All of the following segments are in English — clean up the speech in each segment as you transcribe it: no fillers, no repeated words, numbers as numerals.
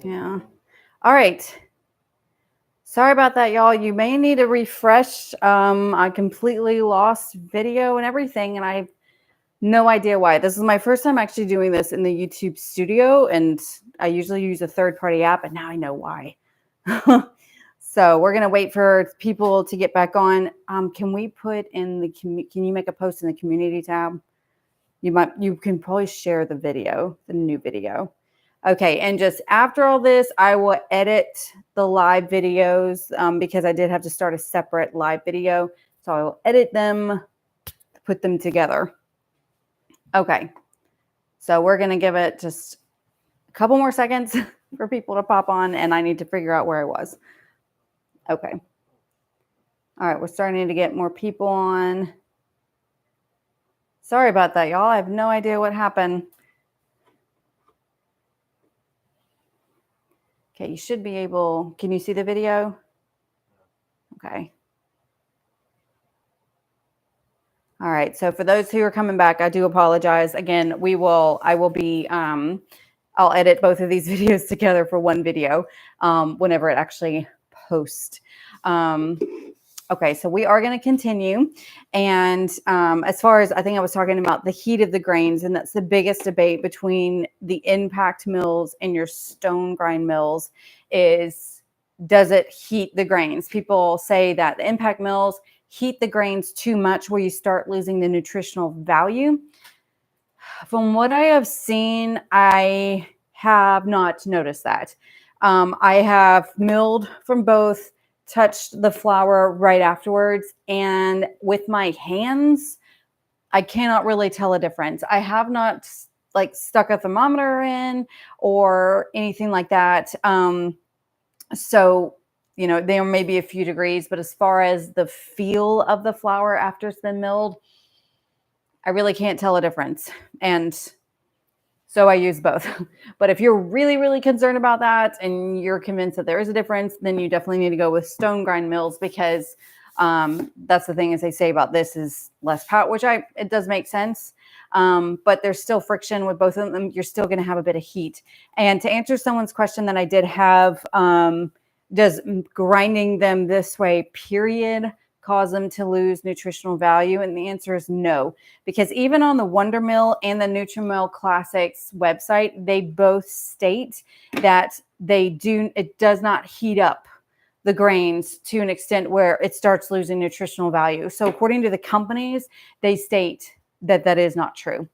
Yeah. All right. Sorry about that, y'all. You may need a refresh. I completely lost video and everything, and I have no idea why. This is my first time actually doing this in the YouTube studio, and I usually use a third-party app, and now I know why. So we're gonna wait for people to get back on. Can we put in the can you make a post in the community tab? You can probably share the video, the new video. Okay, and just after all this, I will edit the live videos because I did have to start a separate live video. So I will edit them, put them together. Okay, so we're gonna give it just a couple more seconds for people to pop on, and I need to figure out where I was. Okay. All right, we're starting to get more people on. Sorry about that, y'all. I have no idea what happened. Okay, you should be able, can you see the video? Okay. All right, so for those who are coming back, I do apologize. Again, I'll edit both of these videos together for one video whenever it actually posts. Okay, so we are going to continue. And as far as I think I was talking about the heat of the grains, and that's the biggest debate between the impact mills and your stone grind mills is, does it heat the grains? People say that the impact mills heat the grains too much where you start losing the nutritional value. From what I have seen, I have not noticed that. I have milled from both, touched the flour right afterwards, and with my hands, I cannot really tell a difference. I have not like stuck a thermometer in or anything like that. So, you know, there may be a few degrees, but as far as the feel of the flour after it's been milled, I really can't tell a difference. And so I use both. But if you're really, really concerned about that and you're convinced that there is a difference, then you definitely need to go with stone grind mills because that's the thing as they say about this is less power, which it does make sense. But there's still friction with both of them. You're still going to have a bit of heat. And to answer someone's question that I did have, does grinding them this way, period, cause them to lose nutritional value? And the answer is no, because even on the Wonder Mill and the Nutri-Mill Classics website, they both state that it does not heat up the grains to an extent where it starts losing nutritional value. So according to the companies, they state that that is not true.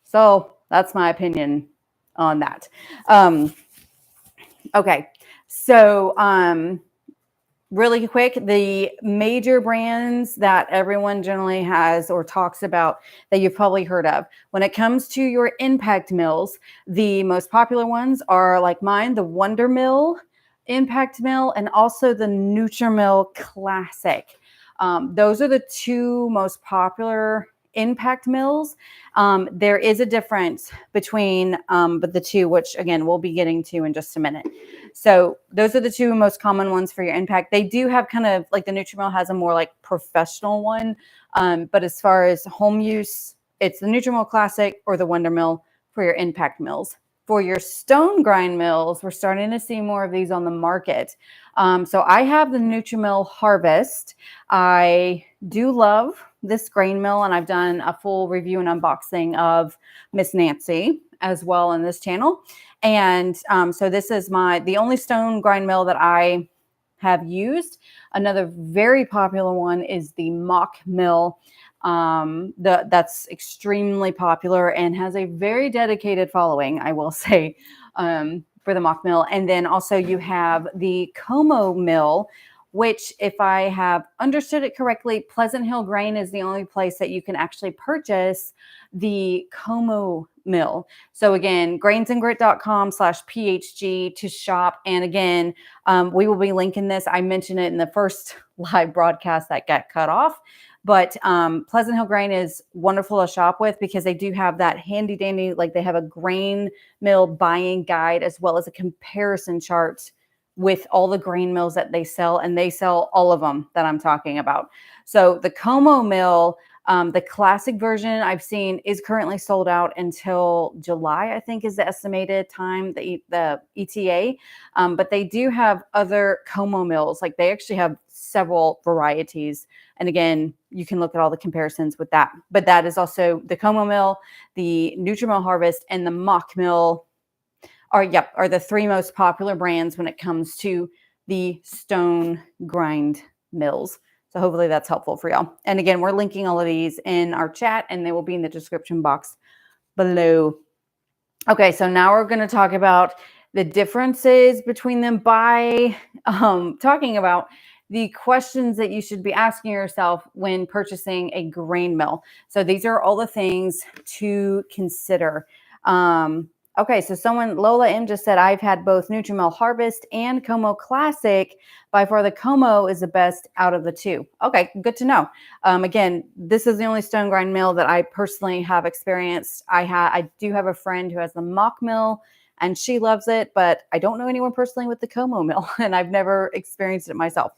So that's my opinion on that. Okay. So, really quick, the major brands that everyone generally has or talks about that you've probably heard of. When it comes to your impact mills, the most popular ones are like mine, the Wonder Mill, Impact Mill, and also the Nutri-Mill Classic. Those are the two most popular impact mills. There is a difference between but the two, which again we'll be getting to in just a minute. So those are the two most common ones for your impact. They do have kind of like the Nutri-Mill has a more like professional one, but as far as home use, it's the Nutri-Mill Classic or the Wonder Mill for your impact mills. For your stone grind mills, we're starting to see more of these on the market. So I have the Nutri-Mill Harvest. I do love this grain mill, and I've done a full review and unboxing of Miss Nancy as well in this channel. And so this is the only stone grind mill that I have used. Another very popular one is the Mock Mill. That's extremely popular and has a very dedicated following, I will say, for the Mock Mill. And then also you have the Como Mill, which, if I have understood it correctly, Pleasant Hill Grain is the only place that you can actually purchase the Como Mill. So again, grainsandgrit.com/PHG to shop. And again, we will be linking this. I mentioned it in the first live broadcast that got cut off. But Pleasant Hill Grain is wonderful to shop with because they do have that handy dandy, like they have a grain mill buying guide as well as a comparison chart with all the grain mills that they sell, and they sell all of them that I'm talking about. So the Como Mill, The classic version I've seen is currently sold out until July, I think is the estimated time, the ETA. But they do have other Como mills. Like they actually have several varieties. And again, you can look at all the comparisons with that. But that is also the Como mill, the Nutrimill Harvest, and the Mock mill are the three most popular brands when it comes to the stone grind mills. So hopefully that's helpful for y'all. And again, we're linking all of these in our chat and they will be in the description box below. Okay, so now we're going to talk about the differences between them by talking about the questions that you should be asking yourself when purchasing a grain mill. So these are all the things to consider. Okay, so Lola M just said, I've had both Nutrimill Harvest and Como Classic. By far, the Como is the best out of the two. Okay, good to know. Again, this is the only stone grind mill that I personally have experienced. I do have a friend who has the Mock mill, and she loves it, but I don't know anyone personally with the Como mill, and I've never experienced it myself.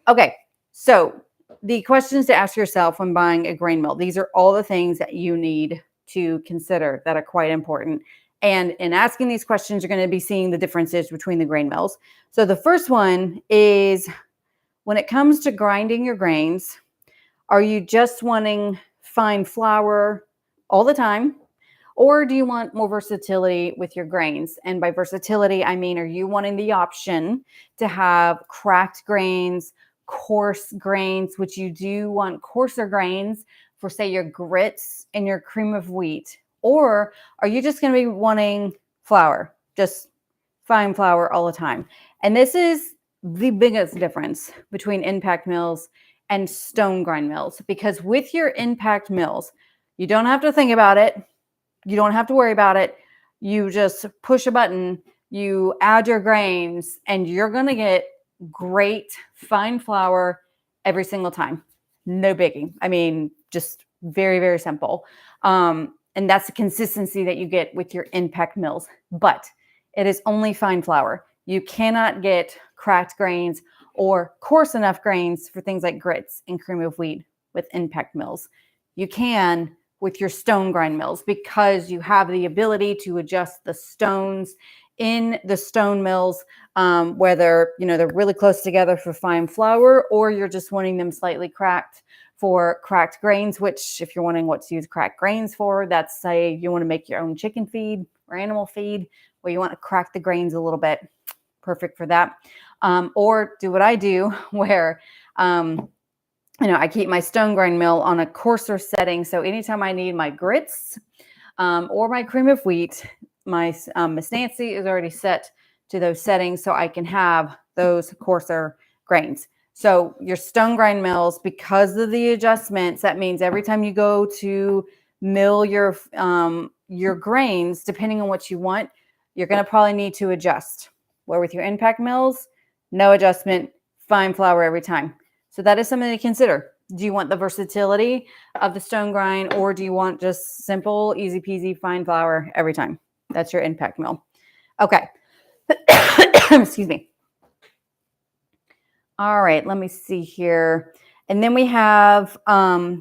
Okay, so the questions to ask yourself when buying a grain mill. These are all the things that you need to consider that are quite important. And in asking these questions, you're going to be seeing the differences between the grain mills. So the first one is, when it comes to grinding your grains, are you just wanting fine flour all the time? Or do you want more versatility with your grains? And by versatility, I mean, are you wanting the option to have cracked grains, coarse grains, which you do want coarser grains for, say, your grits and your cream of wheat? Or are you just going to be wanting flour, just fine flour all the time? And this is the biggest difference between impact mills and stone grind mills, because with your impact mills, you don't have to think about it. You don't have to worry about it. You just push a button, you add your grains, and you're going to get great fine flour every single time. No biggie. I mean, just very, very simple. And that's the consistency that you get with your impact mills. But it is only fine flour. You cannot get cracked grains or coarse enough grains for things like grits and cream of wheat with impact mills. You can with your stone grind mills, because you have the ability to adjust the stones in the stone mills, whether they're really close together for fine flour, or you're just wanting them slightly cracked for cracked grains, which, if you're wondering what to use cracked grains for, that's, say you want to make your own chicken feed or animal feed, where you want to crack the grains a little bit. Perfect for that. Or do what I do, where I keep my stone grind mill on a coarser setting. So anytime I need my grits or my cream of wheat, my Miss Nancy is already set to those settings, so I can have those coarser grains. So your stone grind mills, because of the adjustments, that means every time you go to mill your grains, depending on what you want, you're going to probably need to adjust. Where with your impact mills, no adjustment, fine flour every time. So that is something to consider. Do you want the versatility of the stone grind, or do you want just simple, easy peasy, fine flour every time? That's your impact mill. Okay. Excuse me. All right, let me see here. And then we have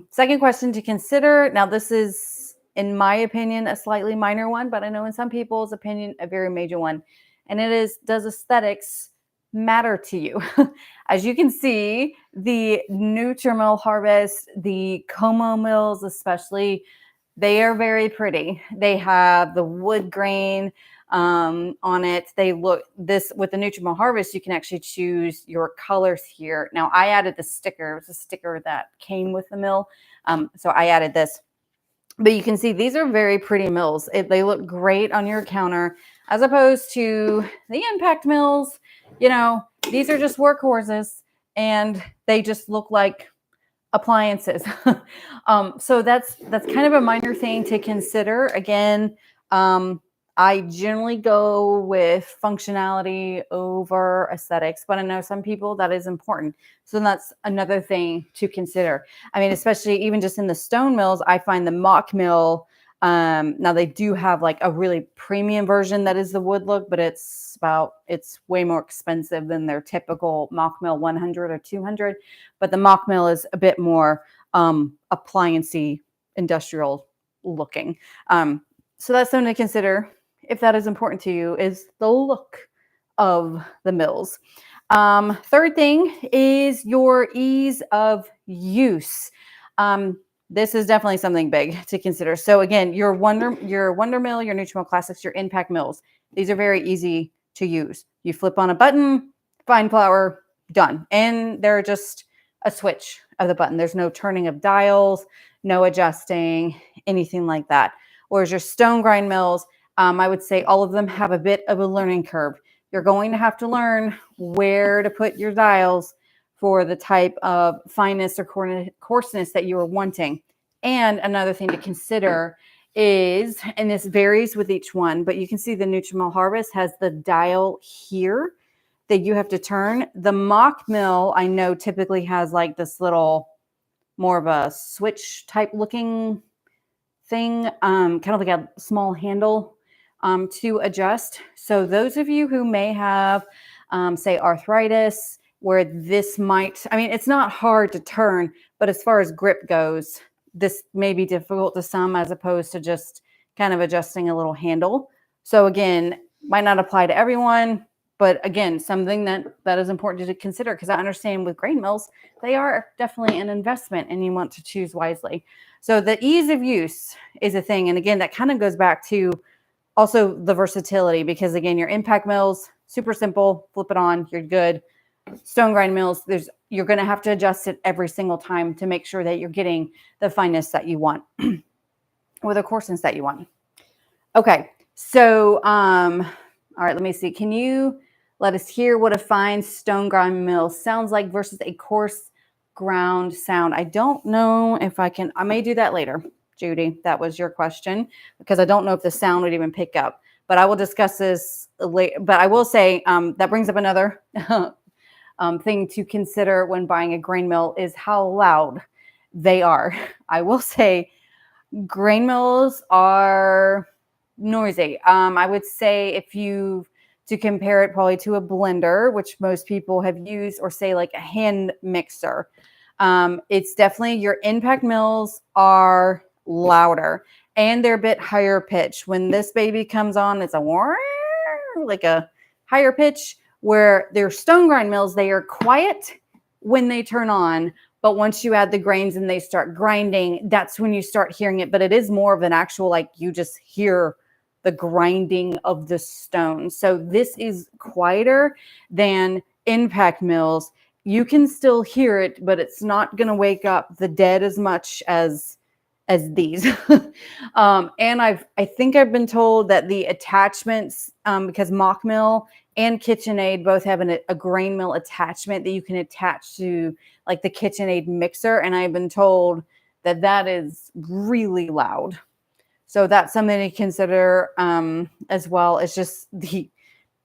second question to consider. Now, this is, in my opinion, a slightly minor one, but I know in some people's opinion, a very major one. And it is, does aesthetics matter to you? As you can see, the Nutrimill Harvest, the Como mills especially, they are very pretty. They have the wood grain on it. They look, this with the Nutrimill Harvest, you can actually choose your colors here. Now, I added the sticker. It was a sticker that came with the mill. So I added this. But you can see these are very pretty mills. They look great on your counter, as opposed to the impact mills. These are just workhorses, and they just look like appliances. So that's kind of a minor thing to consider. Again, I generally go with functionality over aesthetics, but I know some people that is important. So that's another thing to consider. I mean, especially even just in the stone mills, I find the Mock mill, now they do have like a really premium version that is the wood look, but it's way more expensive than their typical Mock mill 100 or 200. But the Mock mill is a bit more appliancey, industrial looking. So that's something to consider if that is important to you, is the look of the mills. Third thing is your ease of use. This is definitely something big to consider. So again, your Wonder Mill, your Nutrimill Classics, your Impact Mills, these are very easy to use. You flip on a button, fine flour, done. And they're just a switch of the button. There's no turning of dials, no adjusting, anything like that. Whereas your stone grind mills, I would say all of them have a bit of a learning curve. You're going to have to learn where to put your dials for the type of fineness or coarseness that you are wanting. And another thing to consider is, and this varies with each one, but you can see the Nutrimill Harvest has the dial here that you have to turn. The mock mill, I know, typically has like this little more of a switch type looking thing, kind of like a small handle to adjust. So those of you who may have, say, arthritis, where this might, I mean, it's not hard to turn, but as far as grip goes, this may be difficult to some as opposed to just kind of adjusting a little handle. So again, might not apply to everyone, but again, something that is important to consider, because I understand with grain mills, they are definitely an investment and you want to choose wisely. So the ease of use is a thing. And again, that kind of goes back to also the versatility, because again, your impact mills, super simple, flip it on, you're good. Stone grind mills, you're going to have to adjust it every single time to make sure that you're getting the fineness that you want or the coarseness that you want. Okay, so all right, let me see. Can you let us hear what a fine stone grind mill sounds like versus a coarse ground sound? I don't know if I can. I may do that later, Judy. That was your question, because I don't know if the sound would even pick up. But I will discuss this later. But I will say that brings up another thing to consider when buying a grain mill is how loud they are. I will say grain mills are noisy. I would say to compare it probably to a blender, which most people have used, or say like a hand mixer. It's definitely, your impact mills are louder and they're a bit higher pitch. When this baby comes on, it's like a higher pitch, where their stone grind mills, they are quiet when they turn on. But once you add the grains and they start grinding, that's when you start hearing it. But it is more of an actual, like, you just hear the grinding of the stone. So this is quieter than impact mills. You can still hear it, but it's not going to wake up the dead as much as these. And I think I've been told that the attachments, because Mock Mill and KitchenAid both have a grain mill attachment that you can attach to like the KitchenAid mixer. And I've been told that that is really loud. So that's something to consider, as well as just the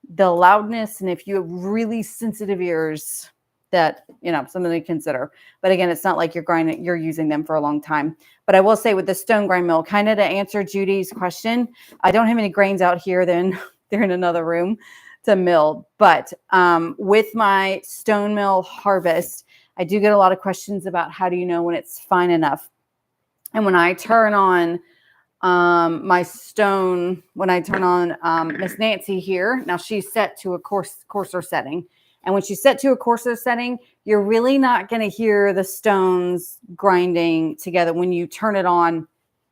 loudness. And if you have really sensitive ears, that, something to consider. But again, it's not like you're using them for a long time. But I will say with the stone grind mill, kind of to answer Judy's question, I don't have any grains out here, then they're in another room to mill. But with my stone mill Harvest, I do get a lot of questions about how do you know when it's fine enough. And when I turn on Miss Nancy here, now she's set to a coarser setting. And when she's set to a coarser setting, you're really not going to hear the stones grinding together. When you turn it on,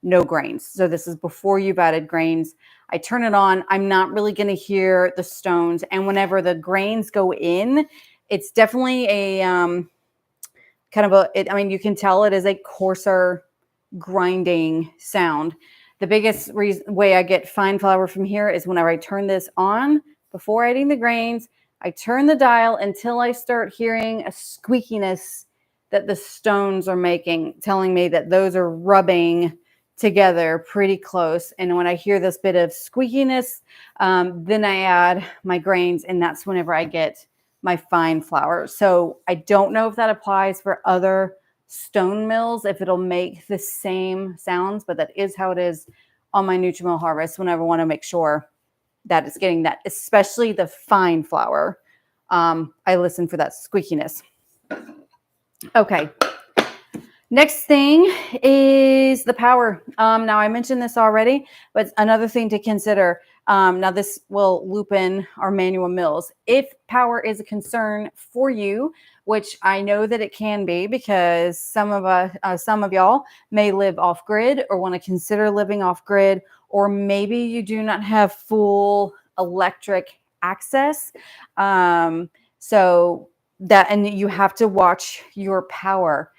no grains. So this is before you've added grains. I turn it on, I'm not really going to hear the stones. And whenever the grains go in, it's definitely a you can tell it is a coarser grinding sound. The biggest way I get fine flour from here is whenever I turn this on before adding the grains, I turn the dial until I start hearing a squeakiness that the stones are making, telling me that those are rubbing together pretty close. And when I hear this bit of squeakiness, then I add my grains, and that's whenever I get my fine flour. So I don't know if that applies for other stone mills, if it'll make the same sounds, but that is how it is on my Nutrimill Harvest whenever I want to make sure that it's getting that, especially the fine flour. I listen for that squeakiness. Okay. Next thing is the power. Now I mentioned this already, but another thing to consider. Now this will loop in our manual mills. If power is a concern for you, which I know that it can be, because some of y'all may live off grid or want to consider living off grid, or maybe you do not have full electric access. So that, and you have to watch your power.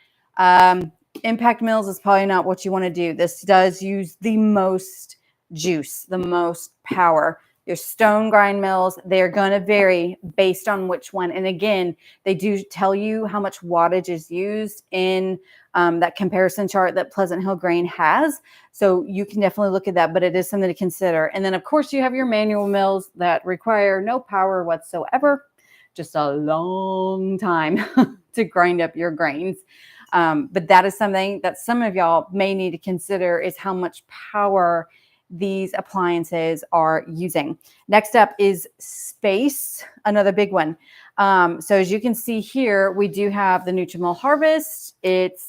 Impact mills is probably not what you want to do. This does use the most juice, the most power. Your stone grind mills, they're going to vary based on which one. And again, they do tell you how much wattage is used in that comparison chart that Pleasant Hill Grain has. So you can definitely look at that, but it is something to consider. And then, of course, you have your manual mills that require no power whatsoever, just a long time to grind up your grains. But that is something that some of y'all may need to consider, is how much power these appliances are using. Next up is space, another big one. So as you can see here, we do have the Nutrimill Harvest. This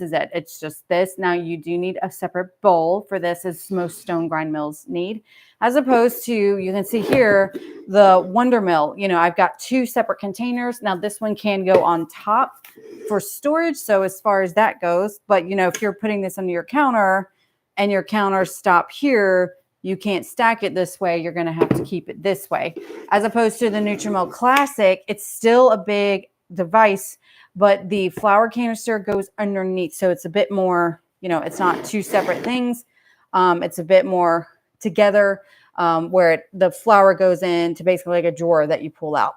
is it. It's just this. Now you do need a separate bowl for this, as most stone grind mills need, as opposed to, you can see here, the Wonder Mill. I've got two separate containers. Now this one can go on top for storage. So as far as that goes, but if you're putting this under your counter and your counters stop here, you can't stack it this way. You're going to have to keep it this way. As opposed to the Nutrimill Classic, it's still a big device, but the flour canister goes underneath. So it's a bit more, it's not two separate things. It's a bit more together, where the flour goes into basically like a drawer that you pull out.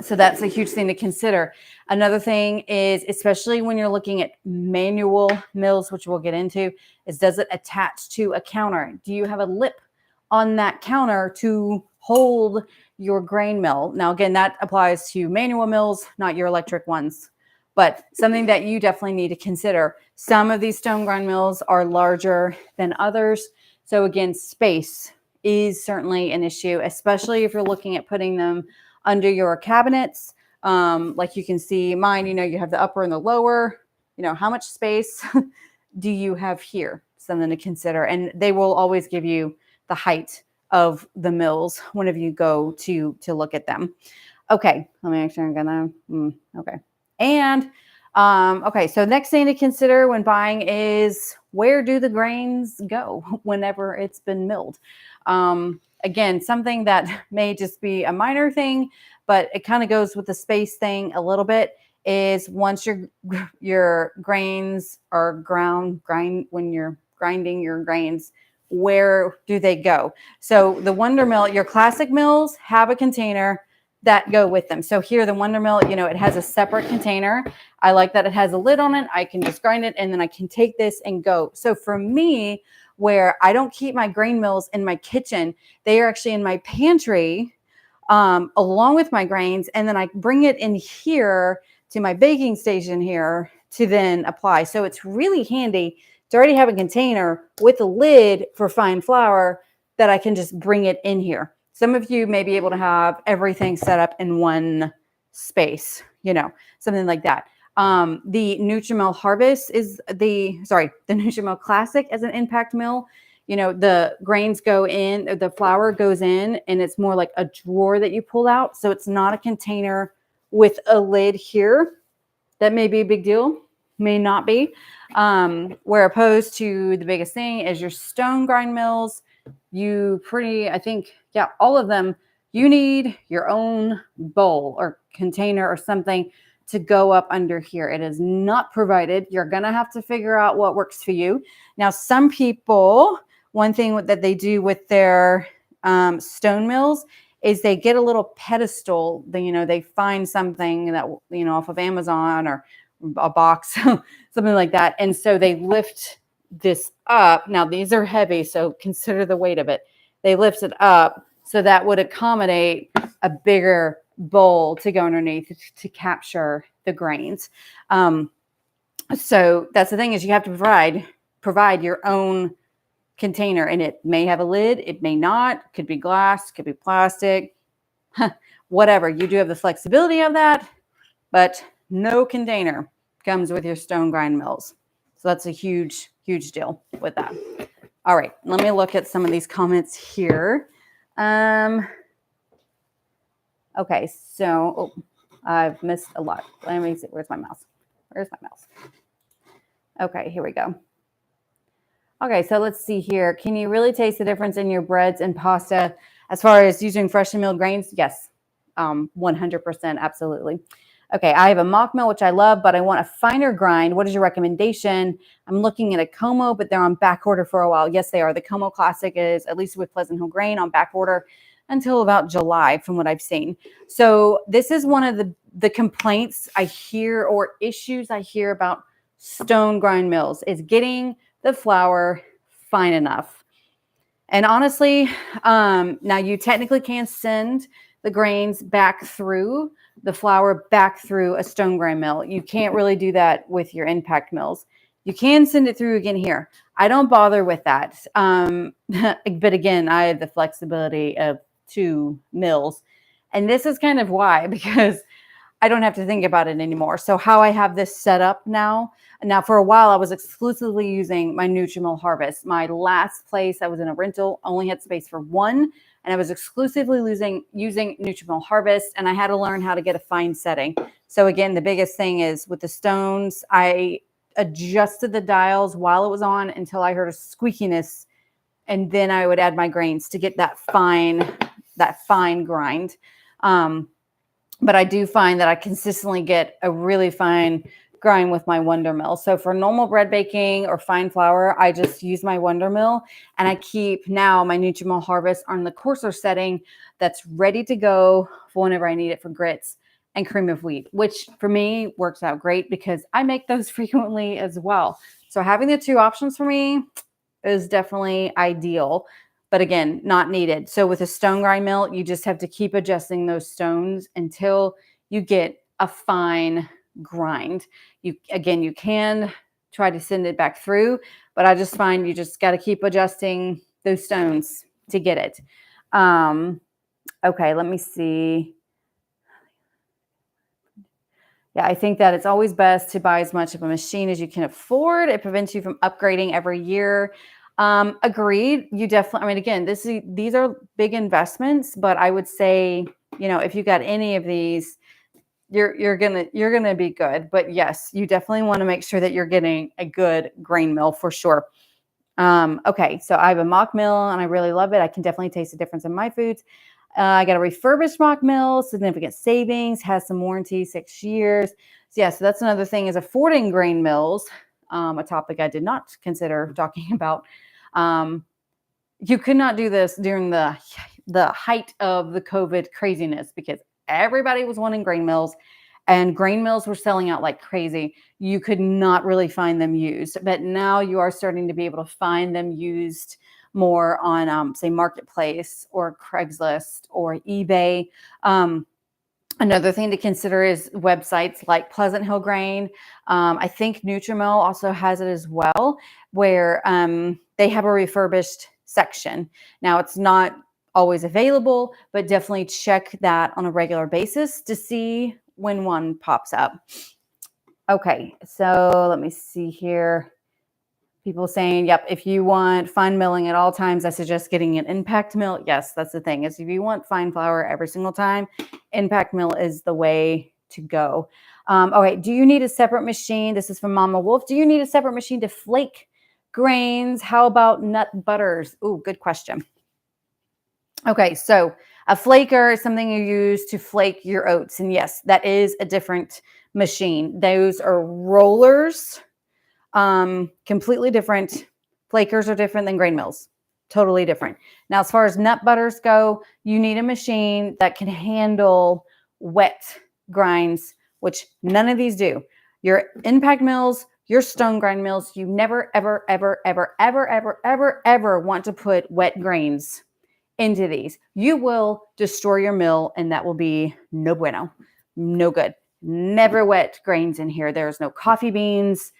So that's a huge thing to consider. Another thing is, especially when you're looking at manual mills, which we'll get into, is, does it attach to a counter? Do you have a lip on that counter to hold your grain mill? Now, again, that applies to manual mills, not your electric ones, but something that you definitely need to consider. Some of these stone grind mills are larger than others. So again, space is certainly an issue, especially if you're looking at putting them under your cabinets. Like you can see mine, you have the upper and the lower. How much space do you have here? Something to consider. And they will always give you the height of the mills whenever you go to look at them. Okay, let me make sure I'm gonna, okay. And, okay, so next thing to consider when buying is, where do the grains go whenever it's been milled? Again, something that may just be a minor thing, but it kind of goes with the space thing a little bit, is once your grains are when you're grinding your grains, where do they go? So the Wonder Mill, your classic mills have a container that go with them. So here, the Wonder Mill, it has a separate container. I like that it has a lid on it. I can just grind it, and then I can take this and go. So for me, where I don't keep my grain mills in my kitchen, they are actually in my pantry, along with my grains. And then I bring it in here to my baking station here to then apply. So it's really handy to already have a container with a lid for fine flour that I can just bring it in here. Some of you may be able to have everything set up in one space, something like that. The Nutrimill Harvest is the Nutrimill Classic as an impact mill. The grains go in, the flour goes in, and it's more like a drawer that you pull out. So it's not a container with a lid here. That may be a big deal, may not be. Where opposed to the biggest thing is your stone grind mills. All of them, you need your own bowl or container or something to go up under here. It is not provided. You're going to have to figure out what works for you. Now, some people, one thing that they do with their stone mills is they get a little pedestal. They find something that, off of Amazon or a box, something like that. And so they lift this up. Now, these are heavy, so consider the weight of it. They lift it up so that would accommodate a bigger bowl to go underneath to capture the grains. So that's the thing, is you have to provide your own container, and it may have a lid, it may not, could be glass, could be plastic, whatever. You do have the flexibility of that, but no container. comes with your stone grind mills. So that's a huge, huge deal with that. All right, let me look at some of these comments here. Okay, so I've missed a lot. Let me see. Where's my mouse? Where's my mouse? Okay, here we go. Okay, so let's see here. Can you really taste the difference in your breads and pasta as far as using freshly milled grains? Yes, 100%, absolutely. Okay, I have a mock mill, which I love, but I want a finer grind. What is your recommendation? I'm looking at a Como, but they're on back order for a while. Yes, they are. The Como Classic is, at least with Pleasant Hill Grain, on back order until about July from what I've seen. So this is one of the complaints I hear or issues I hear about stone grind mills is getting the flour fine enough. And honestly, now you technically can send the grains back through the flour back through a stone grind mill. You can't really do that with your impact mills. You can send it through again here. I don't bother with that. But again, I have the flexibility of 2 mills. And this is kind of why, because I don't have to think about it anymore. So how I have this set up now for a while, I was exclusively using my Nutrimil Harvest. My last place, I was in a rental, only had space for 1, and I was exclusively using Nutrimil Harvest, and I had to learn how to get a fine setting. So again, the biggest thing is with the stones, I adjusted the dials while it was on until I heard a squeakiness, and then I would add my grains to get that fine grind. But I do find that I consistently get a really fine grind with my Wonder Mill. So for normal bread baking or fine flour, I just use my Wonder Mill, and I keep now my Nutrimil Harvest on the coarser setting that's ready to go for whenever I need it for grits and cream of wheat, which for me works out great because I make those frequently as well. So having the 2 options for me is definitely ideal. But again, not needed. So with a stone grind mill, you just have to keep adjusting those stones until you get a fine grind. You can try to send it back through, but I just find you just got to keep adjusting those stones to get it. Okay, let me see. Yeah, I think that it's always best to buy as much of a machine as you can afford. It prevents you from upgrading every year. Agreed. You definitely, I mean, again, these are big investments, but I would say, if you got any of these, you're gonna be good. But yes, you definitely want to make sure that you're getting a good grain mill for sure. Okay, so I have a mock mill and I really love it. I can definitely taste the difference in my foods. I got a refurbished mock mill, significant savings, has some warranty, 6 years. So yeah, so that's another thing is affording grain mills, a topic I did not consider talking about. You could not do this during the height of the COVID craziness because everybody was wanting grain mills and grain mills were selling out like crazy. You could not really find them used, but now you are starting to be able to find them used more on, say, Marketplace or Craigslist or eBay. Another thing to consider is websites like Pleasant Hill Grain. I think Nutrimil also has it as well, where they have a refurbished section. Now, it's not always available, but definitely check that on a regular basis to see when one pops up. Okay, so let me see here. People saying, yep, if you want fine milling at all times, I suggest getting an impact mill. Yes, that's the thing is if you want fine flour every single time, impact mill is the way to go. Okay, do you need a separate machine? This is from Mama Wolf. Do you need a separate machine to flake grains? How about nut butters? Ooh, good question. Okay, so a flaker is something you use to flake your oats. And yes, that is a different machine. Those are rollers. Completely different. Flakers are different than grain mills. Totally different. Now, as far as nut butters go, you need a machine that can handle wet grinds, which none of these do. Your impact mills, your stone grind mills, you never, ever, ever, ever, ever, ever, ever, ever want to put wet grains into these. You will destroy your mill, and that will be no bueno, no good. Never wet grains in here. There's no coffee beans,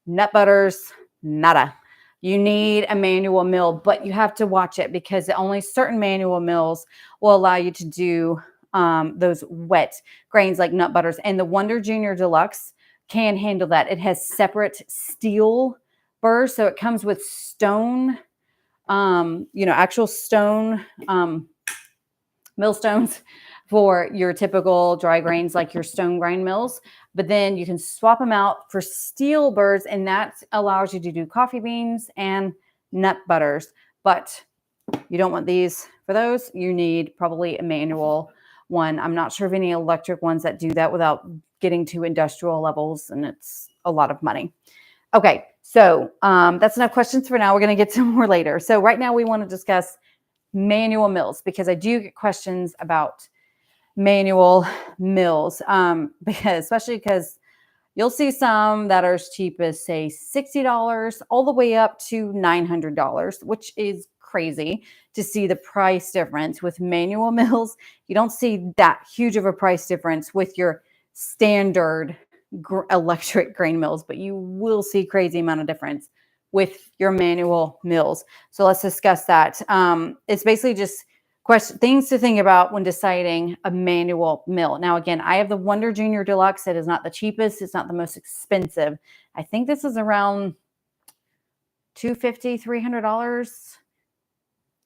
nut butters, nada. You need a manual mill, but you have to watch it because only certain manual mills will allow you to do those wet grains like nut butters. And the Wonder Junior Deluxe can handle that. It has separate steel burrs, so it comes with stone, actual stone millstones for your typical dry grains, like your stone grind mills. But then you can swap them out for steel burrs, and that allows you to do coffee beans and nut butters. But you don't want these for those. You need probably a manual one. I'm not sure of any electric ones that do that without getting to industrial levels, and it's a lot of money. Okay, so that's enough questions for now. We're going to get to more later. So right now we want to discuss manual mills, because I do get questions about manual mills, especially because you'll see some that are as cheap as, say, $60 all the way up to $900, which is crazy to see the price difference with manual mills. You don't see that huge of a price difference with your standard electric grain mills, but you will see crazy amount of difference with your manual mills. So let's discuss that. It's basically just things to think about when deciding a manual mill. Now, again, I have the Wonder Junior Deluxe. It is not the cheapest. It's not the most expensive. I think this is around $250, $300.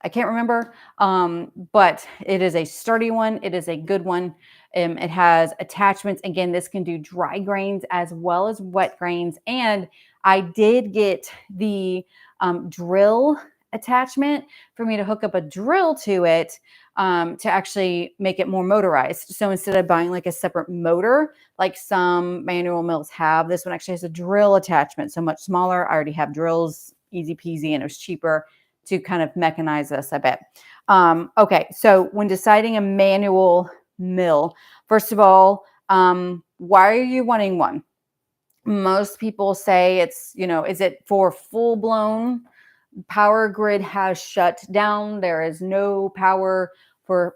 I can't remember, but it is a sturdy one. It is a good one. It has attachments. Again, this can do dry grains as well as wet grains. And I did get the drill attachment for me to hook up a drill to it to actually make it more motorized. So instead of buying like a separate motor, like some manual mills have, this one actually has a drill attachment. So much smaller. I already have drills, easy peasy, and it was cheaper to kind of mechanize this a bit. Okay, so when deciding a manual mill, first of all, why are you wanting one? Most people say it's, is it for full-blown power grid has shut down? There is no power for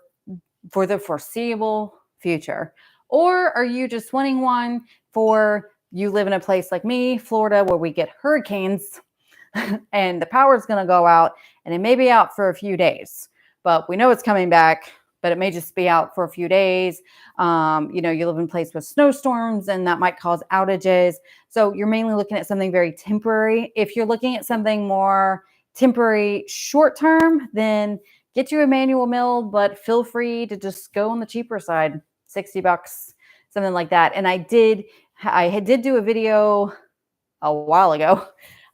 the foreseeable future. Or are you just wanting one for, you live in a place like me, Florida, where we get hurricanes and the power is going to go out, and it may be out for a few days, but we know it's coming back, but it may just be out for a few days. You live in a place with snowstorms, and that might cause outages. So you're mainly looking at something very temporary. If you're looking at something more temporary, short term, then get you a manual mill, but feel free to just go on the cheaper side, $60, something like that. And I did do a video a while ago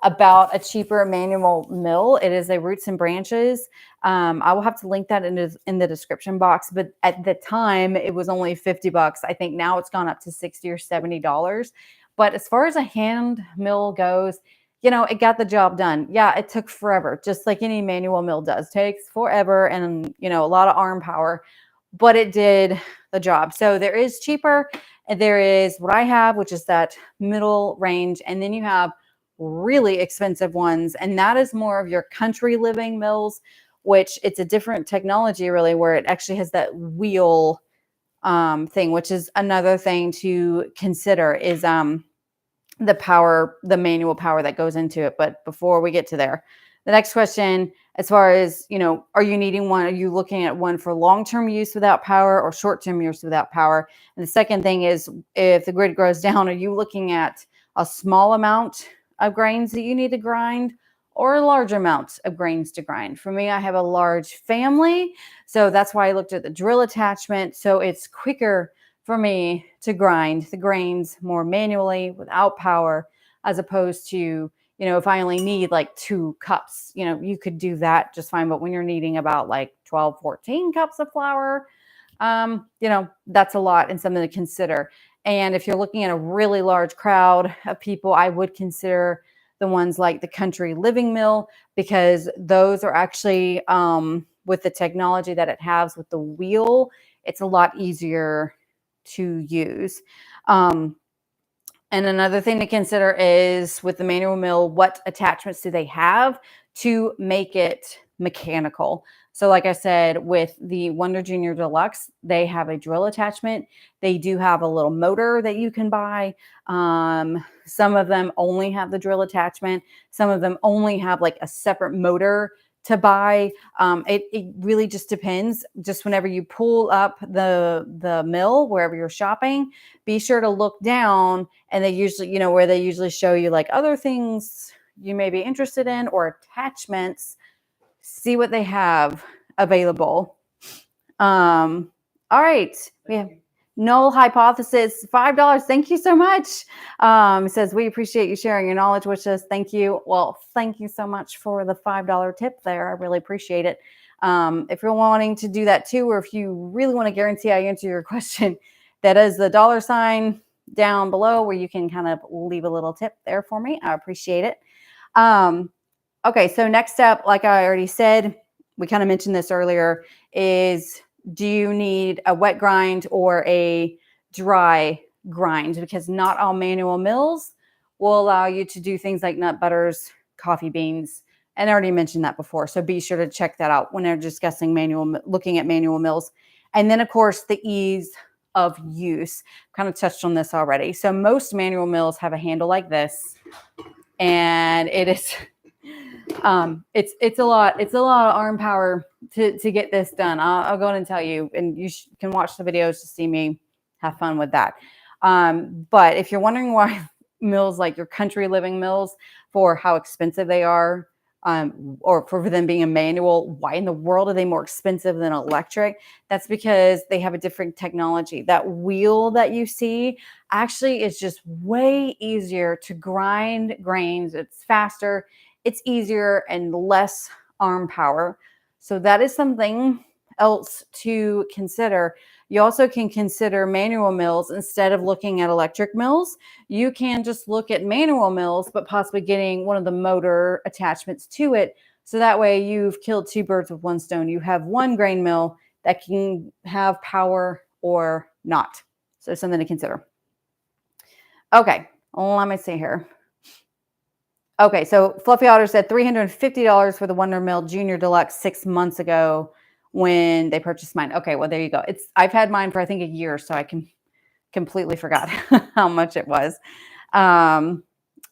about a cheaper manual mill. It is a Roots and Branches. I will have to link that in the description box. But at the time, it was only $50. I think now it's gone up to $60 or $70. But as far as a hand mill goes, it got the job done. Yeah, it took forever, just like any manual mill does. Takes forever and, a lot of arm power. But it did the job. So there is cheaper, and there is what I have, which is that middle range. And then you have really expensive ones, and that is more of your country living mills, which it's a different technology really, where it actually has that wheel thing, which is another thing to consider, is the manual power that goes into it. But before we get to there, the next question, as far as, are you needing one? Are you looking at one for long-term use without power or short-term use without power? And the second thing is, if the grid goes down, are you looking at a small amount of grains that you need to grind or a large amount of grains to grind? For me, I have a large family, so that's why I looked at the drill attachment. So it's quicker for me to grind the grains more manually without power, as opposed to, if I only need like 2 cups, you could do that just fine. But when you're needing about like 12, 14 cups of flour, that's a lot and something to consider. And if you're looking at a really large crowd of people, I would consider the ones like the Country Living Mill, because those are actually, with the technology that it has with the wheel, it's a lot easier to use. And another thing to consider is, with the manual mill, what attachments do they have to make it mechanical? So like I said, with the Wonder Junior Deluxe, they have a drill attachment. They do have a little motor that you can buy. Some of them only have the drill attachment. Some of them only have like a separate motor to buy. It really just depends. Just whenever you pull up the mill, wherever you're shopping, be sure to look down, and they usually, where they usually show you like other things you may be interested in or attachments, see what they have available. All right. We have Null Hypothesis, $5. Thank you so much. It says, we appreciate you sharing your knowledge with us. Thank you. Well, thank you so much for the $5 tip there. I really appreciate it. If you're wanting to do that too, or if you really want to guarantee I answer your question, that is the $ down below where you can kind of leave a little tip there for me. I appreciate it. Okay, so next up, like I already said, we kind of mentioned this earlier, is do you need a wet grind or a dry grind? Because not all manual mills will allow you to do things like nut butters, coffee beans, and I already mentioned that before. So be sure to check that out when they're discussing looking at manual mills. And then, of course, the ease of use. Kind of touched on this already. So most manual mills have a handle like this, and it is it's a lot of arm power to get this done. I'll go ahead and tell you, and you can watch the videos to see me have fun with that. But if you're wondering why mills like your country living mills, for how expensive they are, or for them being a manual, why in the world are they more expensive than electric? That's because they have a different technology. That wheel that you see actually is just way easier to grind grains. It's faster, it's easier, and less arm power. So that is something else to consider. You also can consider manual mills instead of looking at electric mills. You can just look at manual mills, but possibly getting one of the motor attachments to it. So that way you've killed two birds with one stone. You have one grain mill that can have power or not. So something to consider. Okay, let me see here. Okay, so Fluffy Otter said $350 for the Wonder Mill Junior Deluxe 6 months ago when they purchased mine. Okay, well, there you go. I've had mine for I think a year, so I completely forgot how much it was.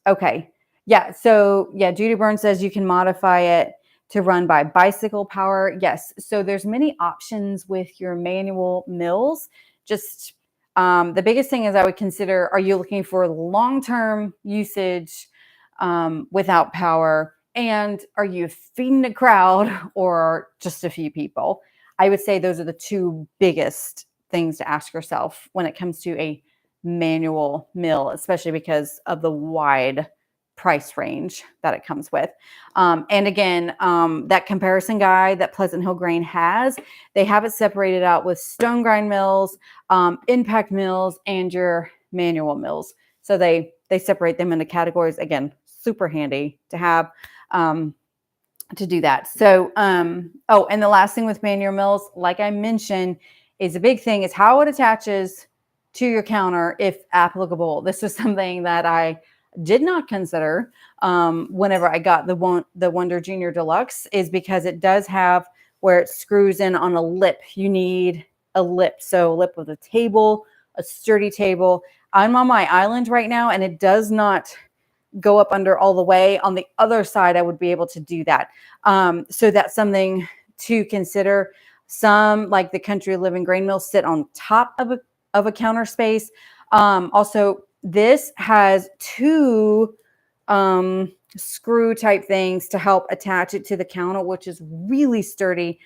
Okay, yeah. So yeah, Judy Burns says you can modify it to run by bicycle power. Yes. So there's many options with your manual mills. Just the biggest thing is I would consider: are you looking for long-term usage without power? And are you feeding a crowd or just a few people? I would say those are the two biggest things to ask yourself when it comes to a manual mill, especially because of the wide price range that it comes with. And again, that comparison guide that Pleasant Hill Grain has, they have it separated out with stone grind mills, impact mills, and your manual mills. So they separate them into categories. Again, super handy to have to do that. So, oh, and the last thing with manual mills, like I mentioned, is a big thing is how it attaches to your counter if applicable. This was something that I did not consider whenever I got the Wonder Junior Deluxe, is because it does have where it screws in on a lip. You need a lip. So a lip with a table, a sturdy table. I'm on my island right now, and it does not go up under all the way. On the other side, I would be able to do that. So that's something to consider. Some, like the Country Living Grain Mill, sit on top of a counter space. Also, this has two screw type things to help attach it to the counter, which is really sturdy.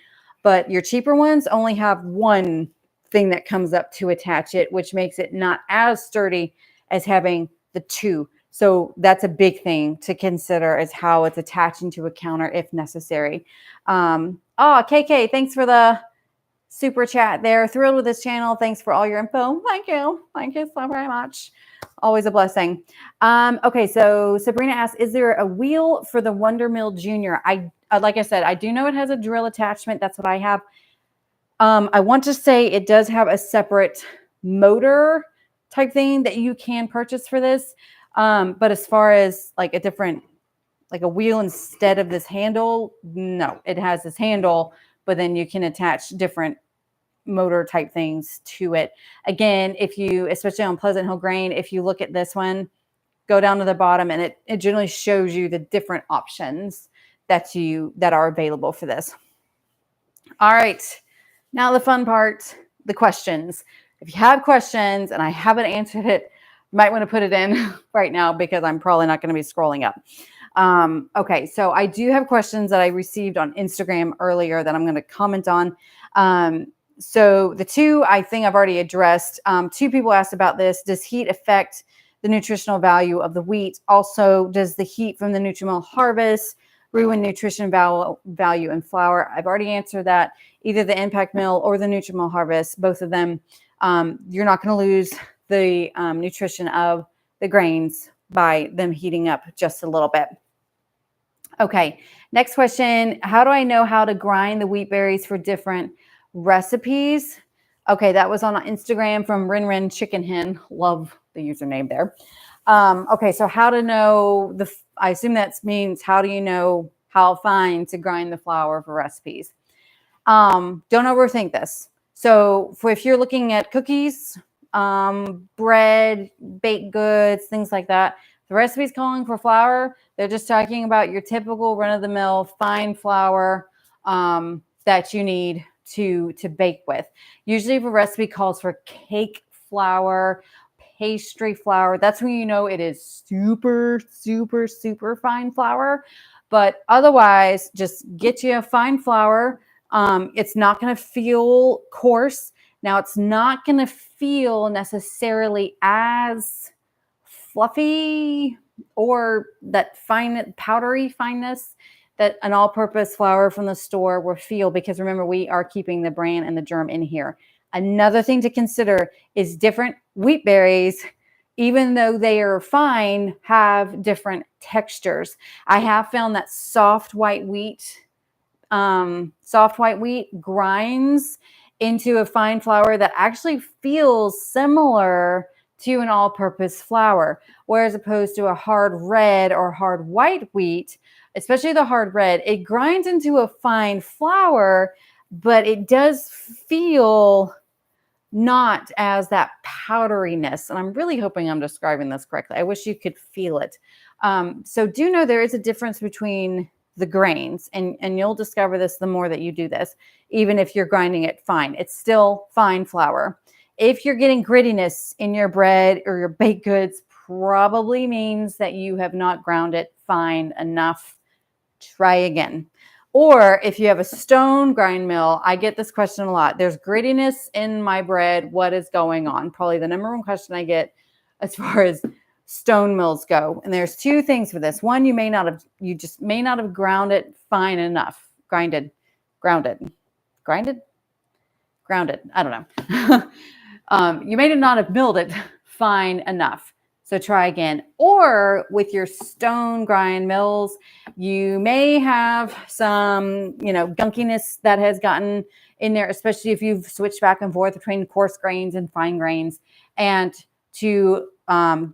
But your cheaper ones only have one thing that comes up to attach it, which makes it not as sturdy as having the two. So that's a big thing to consider, is how it's attaching to a counter if necessary. Oh, KK, thanks for the super chat there. Thrilled with this channel. Thanks for all your info. Thank you. Thank you so very much. Always a blessing. Okay, so Sabrina asks, is there a wheel for the Wonder Mill Junior? Like I said, I do know it has a drill attachment. That's what I have. I want to say it does have a separate motor type thing that you can purchase for this. But as far as like a wheel instead of this handle, no, it has this handle, but then you can attach different motor type things to it. Again, if you, especially on Pleasant Hill Grain, if you look at this one, go down to the bottom, and it generally shows you the different options that are available for this. All right, now the fun part, the questions. If you have questions and I haven't answered it, you might want to put it in right now because I'm probably not going to be scrolling up. Okay, so I do have questions that I received on Instagram earlier that I'm going to comment on. So the two I think I've already addressed. Two people asked about this. Does heat affect the nutritional value of the wheat? Also, does the heat from the Nutri-Mill harvest ruin nutrition value in flour? I've already answered that. Either the impact mill or the Nutri-Mill harvest, both of them, you're not going to lose the nutrition of the grains by them heating up just a little bit. Okay, next question. How do I know how to grind the wheat berries for different recipes? Okay, that was on Instagram from Rin Chicken Hen. Love the username there. Okay, so how to know I assume that means how do you know how fine to grind the flour for recipes? Don't overthink this. So if you're looking at cookies, bread, baked goods, things like that, the recipe's calling for flour. They're just talking about your typical run-of-the-mill fine flour that you need to bake with. Usually if a recipe calls for cake flour, pastry flour, that's when you know it is super, super, super fine flour. But otherwise, just get you a fine flour. It's not going to feel coarse. Now, it's not going to feel necessarily as fluffy or that fine, powdery fineness that an all-purpose flour from the store will feel, because remember, we are keeping the bran and the germ in here. Another thing to consider is different wheat berries, even though they are fine, have different textures. I have found that soft white wheat grinds into a fine flour that actually feels similar to an all-purpose flour, whereas opposed to a hard red or hard white wheat, especially the hard red, it grinds into a fine flour, but it does feel not as that powderiness. And I'm really hoping I'm describing this correctly. I wish you could feel it. So do know there is a difference between the grains, and you'll discover this the more that you do this. Even if you're grinding it fine, it's still fine flour. If you're getting grittiness in your bread or your baked goods, probably means that you have not ground it fine enough. Try again. Or if you have a stone grind mill, I get this question a lot. There's grittiness in my bread. What is going on? Probably the number one question I get as far as stone mills go. And there's two things for this. One, you just may not have ground it fine enough. Grounded. I don't know. You may not have milled it fine enough. So try again. Or with your stone grind mills, you may have some, gunkiness that has gotten in there, especially if you've switched back and forth between coarse grains and fine grains. And to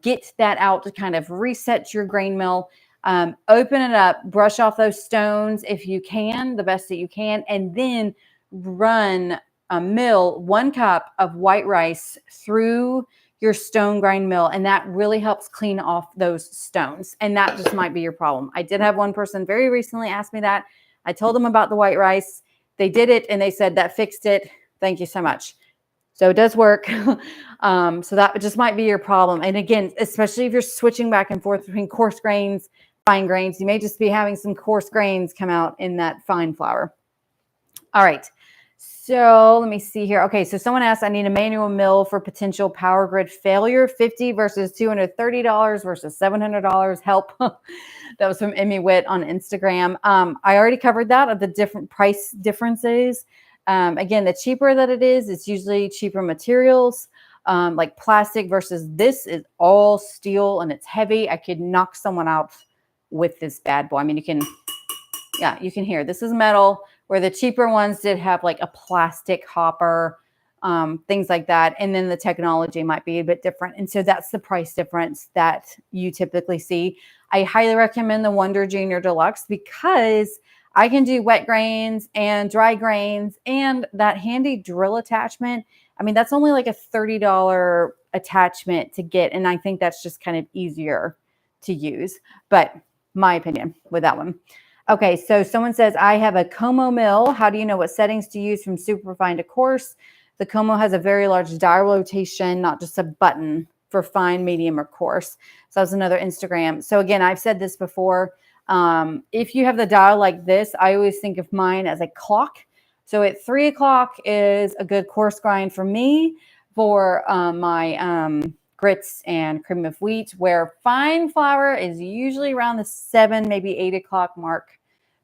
get that out, to kind of reset your grain mill, open it up, brush off those stones if you can, the best that you can, and then run mill 1 cup of white rice through your stone grind mill, and that really helps clean off those stones. And that just might be your problem. I did have one person very recently ask me that. I told them about the white rice. They did it and they said that fixed it. Thank you so much. So it does work. So that just might be your problem. And again, especially if you're switching back and forth between coarse grains, fine grains, you may just be having some coarse grains come out in that fine flour. All right. So let me see here. Okay, so someone asked, I need a manual mill for potential power grid failure, $50 versus $230 versus $700. Help. That was from Emmy Witt on Instagram. I already covered that, of the different price differences. Again, the cheaper that it is, it's usually cheaper materials, like plastic versus this is all steel and it's heavy. I could knock someone out with this bad boy. I mean, you can hear this is metal, where the cheaper ones did have like a plastic hopper, things like that. And then the technology might be a bit different. And so that's the price difference that you typically see. I highly recommend the Wonder Junior Deluxe because I can do wet grains and dry grains and that handy drill attachment. I mean, that's only like a $30 attachment to get. And I think that's just kind of easier to use. But my opinion with that one. Okay, so someone says, I have a Como mill. How do you know what settings to use from super fine to coarse? The Como has a very large dial rotation, not just a button for fine, medium, or coarse. So that's another Instagram. So again, I've said this before. If you have the dial like this, I always think of mine as a clock. So at 3 o'clock is a good coarse grind for me for my grits and cream of wheat, where fine flour is usually around the 7, maybe 8 o'clock mark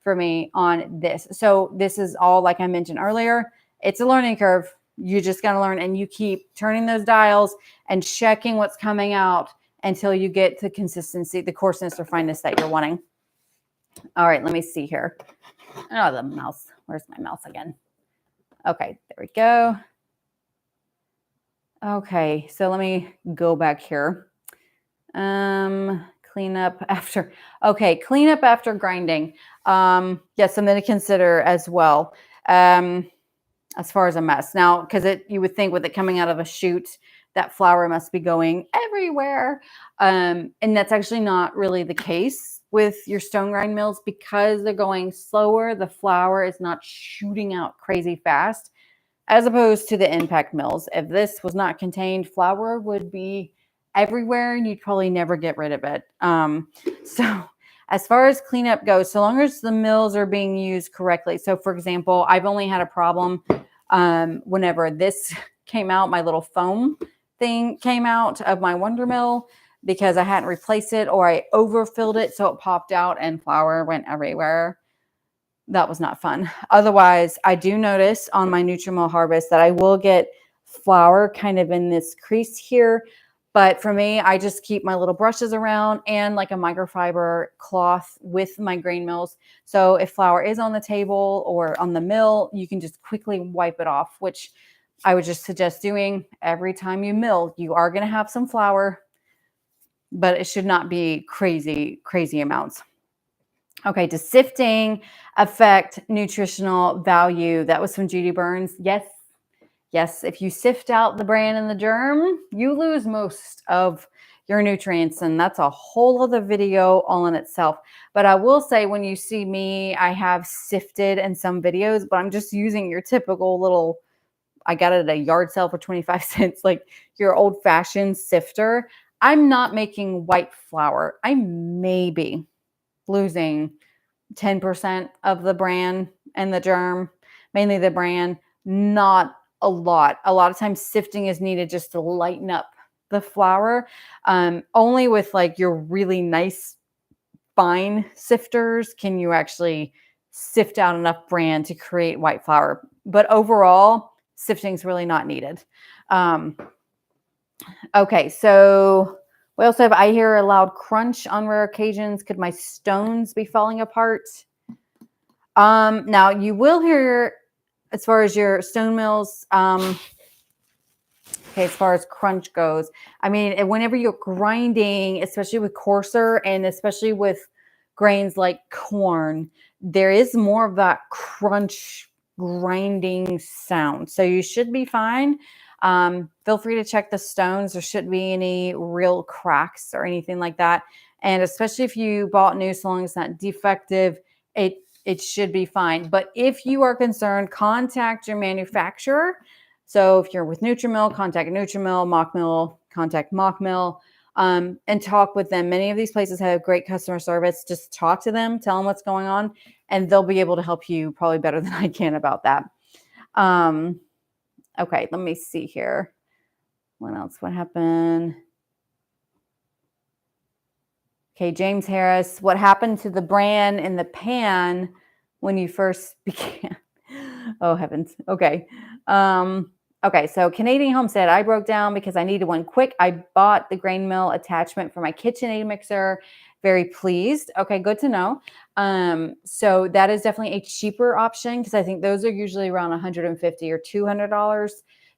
for me on this. So this is all, like I mentioned earlier, it's a learning curve. You just got to learn, and you keep turning those dials and checking what's coming out until you get the consistency, the coarseness or fineness that you're wanting. All right, let me see here. Oh, the mouse. Where's my mouse again? Okay, there we go. Okay, so let me go back here. Clean up after. Okay, clean up after grinding. Yes, something to consider as well. As far as a mess now, because you would think with it coming out of a chute, that flour must be going everywhere, and that's actually not really the case with your stone grind mills because they're going slower. The flour is not shooting out crazy fast, as opposed to the impact mills. If this was not contained, flour would be everywhere and you'd probably never get rid of it. So as far as cleanup goes, so long as the mills are being used correctly. So for example, I've only had a problem whenever this came out, my little foam thing came out of my Wonder Mill because I hadn't replaced it, or I overfilled it so it popped out and flour went everywhere. That was not fun. Otherwise, I do notice on my Nutrimil harvest that I will get flour kind of in this crease here. But for me, I just keep my little brushes around and like a microfiber cloth with my grain mills. So if flour is on the table or on the mill, you can just quickly wipe it off, which I would just suggest doing every time you mill. You are going to have some flour, but it should not be crazy, crazy amounts. Okay, does sifting affect nutritional value? That was from Judy Burns. Yes. Yes, if you sift out the bran and the germ, you lose most of your nutrients, and that's a whole other video all in itself. But I will say, when you see me, I have sifted in some videos, but I'm just using your typical little, I got it at a yard sale for 25 cents, like your old-fashioned sifter. I'm not making white flour. I may be losing 10% of the bran and the germ, mainly the bran, not a lot. A lot of times sifting is needed just to lighten up the flour. Only with like your really nice fine sifters can you actually sift out enough bran to create white flour. But overall, sifting is really not needed. Okay, so we also have, I hear a loud crunch on rare occasions. Could my stones be falling apart? Now you will hear, as far as your stone mills, okay, as far as crunch goes, I mean, whenever you're grinding, especially with coarser and especially with grains like corn, there is more of that crunch grinding sound. So you should be fine. Feel free to check the stones. There shouldn't be any real cracks or anything like that. And especially if you bought new, so long as it's not defective, it should be fine. But if you are concerned, contact your manufacturer. So if you're with Nutrimil, contact Nutrimil, Mockmill, contact Mockmill, and talk with them. Many of these places have great customer service. Just talk to them, tell them what's going on, and they'll be able to help you probably better than I can about that. Okay, let me see here. What else? What happened? Okay, James Harris, what happened to the bran in the pan when you first began? Oh, heavens. Okay. Okay, so Canadian Homestead, I broke down because I needed one quick. I bought the grain mill attachment for my KitchenAid mixer. Very pleased. Okay, good to know. So that is definitely a cheaper option because I think those are usually around $150 or $200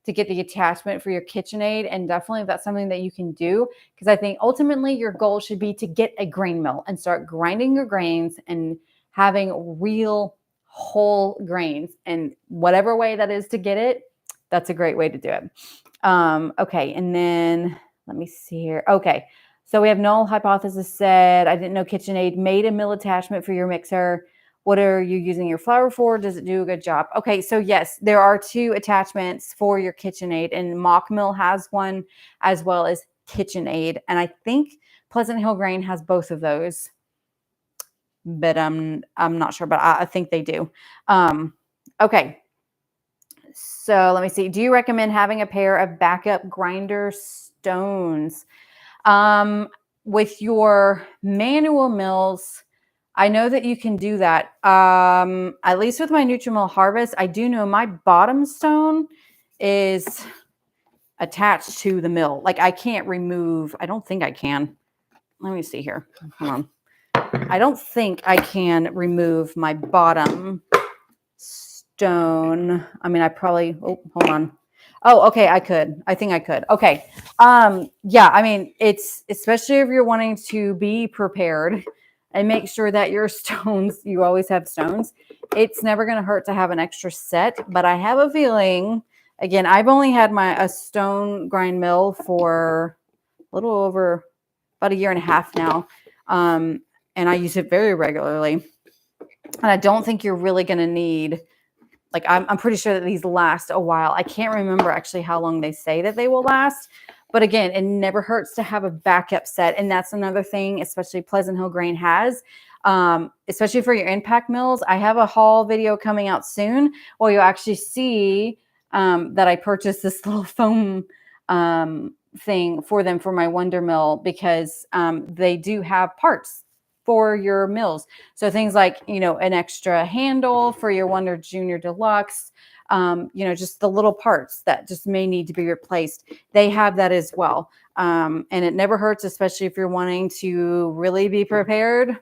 to get the attachment for your KitchenAid. And definitely if that's something that you can do, because I think ultimately your goal should be to get a grain mill and start grinding your grains and having real whole grains. And whatever way that is to get it, that's a great way to do it. Okay, and then let me see here. Okay, so we have null hypothesis said, I didn't know KitchenAid made a mill attachment for your mixer. What are you using your flour for? Does it do a good job? Okay, so yes, there are 2 attachments for your KitchenAid, and Mock Mill has one as well as KitchenAid. And I think Pleasant Hill Grain has both of those, but I'm not sure, but I think they do. Okay, so let me see. Do you recommend having a pair of backup grinder stones? With your manual mills, I know that you can do that. At least with my Nutrimill Harvest, I do know my bottom stone is attached to the mill. Like I can't remove, I don't think I can. Let me see here. Hold on. I don't think I can remove my bottom stone. I mean, I probably, oh, hold on. Oh, okay, I could. I think I could. Okay. Yeah, I mean, it's especially if you're wanting to be prepared and make sure that your stones, you always have stones. It's never going to hurt to have an extra set, but I have a feeling, again, I've only had a stone grind mill for a little over about 1.5 years now. And I use it very regularly. And I don't think you're really going to need, like, I'm pretty sure that these last a while. I can't remember actually how long they say that they will last. But again, it never hurts to have a backup set. And that's another thing, especially Pleasant Hill Grain has, especially for your impact mills. I have a haul video coming out soon where you'll actually see that I purchased this little foam thing for them for my Wonder Mill, because they do have parts for your mills. So things like, you know, an extra handle for your Wonder Junior Deluxe, you know, just the little parts that just may need to be replaced. They have that as well. And it never hurts, especially if you're wanting to really be prepared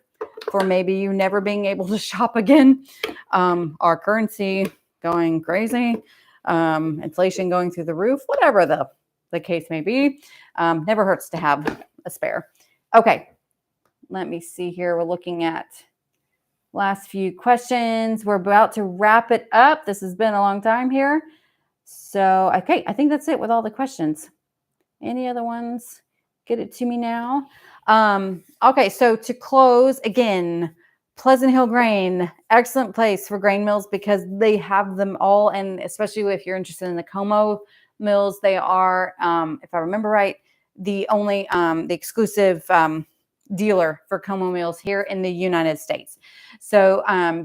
for maybe you never being able to shop again. Our currency going crazy, inflation going through the roof, whatever the case may be. Never hurts to have a spare. Okay. Let me see here. We're looking at last few questions. We're about to wrap it up. This has been a long time here. So, okay, I think that's it with all the questions. Any other ones? Get it to me now. Okay, so to close, again, Pleasant Hill Grain, excellent place for grain mills because they have them all. And especially if you're interested in the Como mills, they are, if I remember right, the only, the exclusive dealer for Como mills here in the United States. So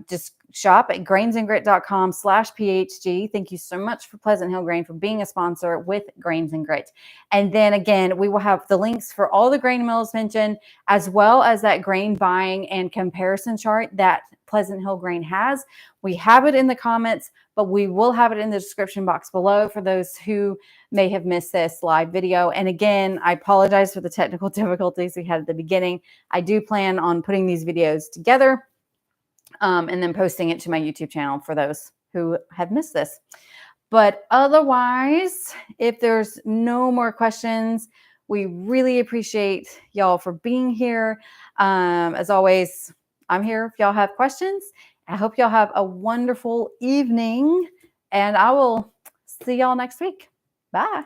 just shop at grainsandgrit.com/PHG. Thank you so much for Pleasant Hill Grain for being a sponsor with Grains and Grit. And then again, we will have the links for all the grain mills mentioned, as well as that grain buying and comparison chart that Pleasant Hill Grain has. We have it in the comments, but we will have it in the description box below for those who may have missed this live video. And again, I apologize for the technical difficulties we had at the beginning. I do plan on putting these videos together and then posting it to my YouTube channel for those who have missed this. But otherwise, if there's no more questions, we really appreciate y'all for being here. As always, I'm here if y'all have questions. I hope y'all have a wonderful evening, and I will see y'all next week. Bye.